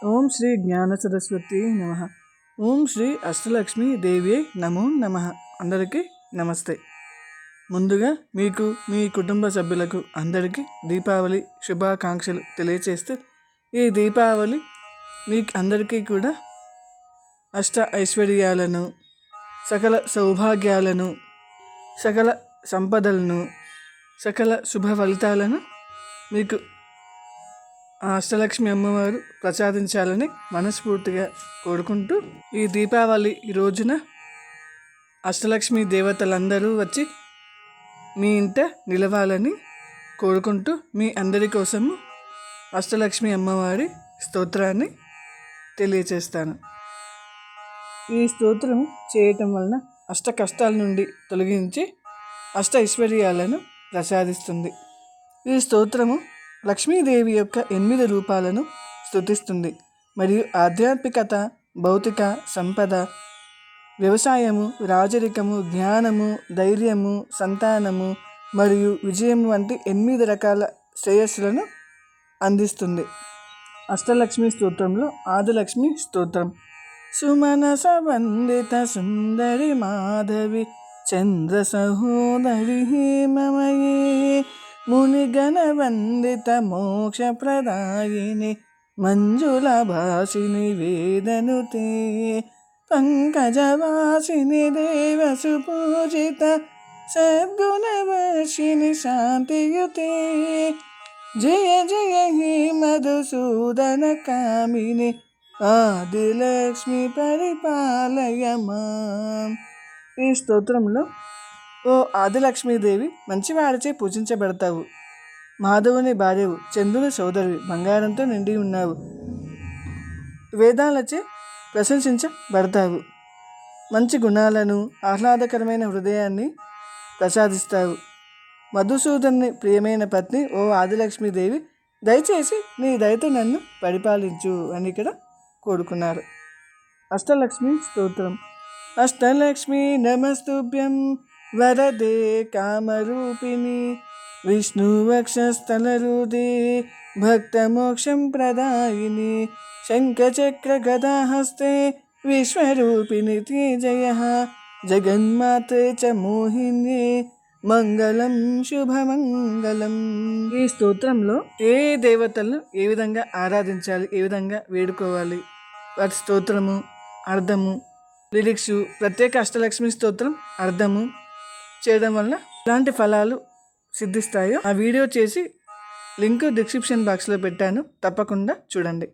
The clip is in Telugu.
ఓం శ్రీ జ్ఞాన సరస్వతి నమ. ఓం శ్రీ అష్టలక్ష్మి దేవి నమో నమ. అందరికీ నమస్తే. ముందుగా మీకు మీ కుటుంబ సభ్యులకు అందరికీ దీపావళి శుభాకాంక్షలు తెలియచేస్తూ, ఈ దీపావళి మీకు అందరికీ కూడా అష్ట ఐశ్వర్యాలను, సకల సౌభాగ్యాలను, సకల సంపదలను, సకల శుభ ఫలితాలను మీకు ఆ అష్టలక్ష్మి అమ్మవారు ప్రసాదించాలని మనస్ఫూర్తిగా కోరుకుంటూ, ఈ దీపావళి రోజున అష్టలక్ష్మి దేవతలందరూ వచ్చి మీ ఇంట నిలవాలని కోరుకుంటూ, మీ అందరి కోసము అష్టలక్ష్మి అమ్మవారి స్తోత్రాన్ని తెలియచేస్తాను. ఈ స్తోత్రం చేయటం వలన అష్ట కష్టాల నుండి తొలగించి అష్ట ఐశ్వర్యాలను ప్రసాదిస్తుంది. ఈ స్తోత్రము లక్ష్మీదేవి యొక్క 8 రూపాలను స్తుతిస్తుంది మరియు ఆధ్యాత్మికత, భౌతిక సంపద, వ్యవసాయము, రాజరికము, జ్ఞానము, ధైర్యము, సంతానము మరియు విజయము వంటి 8 రకాల శ్రేయస్సులను అందిస్తుంది. అష్టలక్ష్మి స్తోత్రంలో ఆదిలక్ష్మి స్తోత్రం. సుమనస వందిత సుందరి మాధవి చంద్ర సహోదరి హేమమయీ మునిగణ వందిత మోక్ష ప్రదాయిని మంజుల భాసిని వేదనుతే పంకజవాసిని దేవసు పూజిత సద్గుణవర్షిణి శాంతియుతే జయ జయ హే మధుసూదన కామిని ఆదిలక్ష్మి పరిపాలయ మాం. ఈ స్తోత్రంలో, ఓ ఆదిలక్ష్మీదేవి, మంచివాడిచే పూజించబడతావు. మాధవుని భార్యవు, చంద్రుని సోదరివి, బంగారంతో నిండి ఉన్నావు, వేదాలచే ప్రశంసించబడతావు, మంచి గుణాలను, ఆహ్లాదకరమైన హృదయాన్ని ప్రసాదిస్తావు. మధుసూదన్ని ప్రియమైన పత్ని ఓ ఆదిలక్ష్మీదేవి, దయచేసి నీ దయతో నన్ను పరిపాలించు అని ఇక్కడ కోరుకున్నారు. అష్టలక్ష్మి స్తోత్రం. అష్టలక్ష్మి నమస్తుభ్యం వరదే కామరూపిణి విష్ణువక్షస్థలరుదే భక్తమోక్షం ప్రదాయిని శంఖచక్ర గదాహస్తే విశ్వరూపిణి జయ జగన్మాతే చ మోహిన్యే మంగళం శుభమంగళం. ఈ స్తోత్రంలో ఏ దేవతలను ఏ విధంగా ఆరాధించాలి, ఏ విధంగా వేడుకోవాలి, వాటి స్తోత్రము, అర్థము, లిరిక్స్, ప్రత్యేక అష్టలక్ష్మి స్తోత్రం అర్థము చేయడం వలన ఎలాంటి ఫలాలు సిద్ధిస్తాయో ఆ వీడియో చేసి లింక్ డిస్క్రిప్షన్ బాక్స్లో పెట్టాను, తప్పకుండా చూడండి.